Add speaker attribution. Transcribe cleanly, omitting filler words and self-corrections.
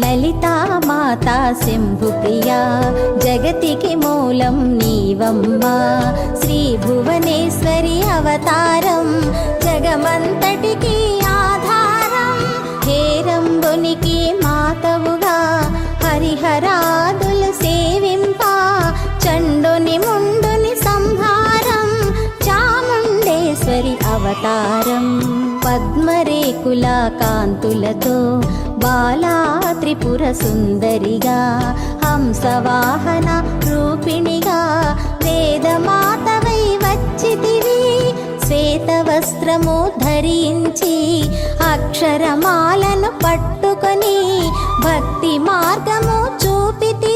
Speaker 1: లలితా మాతా శంభుప్రియా జగతికి మూలం నీవమ్మా శ్రీ భువనేశ్వరి అవతారం జగమంతటికి ఆధారం హేరంబునికి మాతవుగా హరిహరాదులు సేవింప చండుని ముండుని సంహారం చాముండేశ్వరి అవతారం పద్మరేకుల కాంతులతో బాలా త్రిపుర సుందరిగా హంసవాహన రూపిణిగా వేదమాతవై వచ్చితివి శ్వేత వస్త్రము ధరించి అక్షరమాలను పట్టుకొని భక్తి మార్గము చూపితి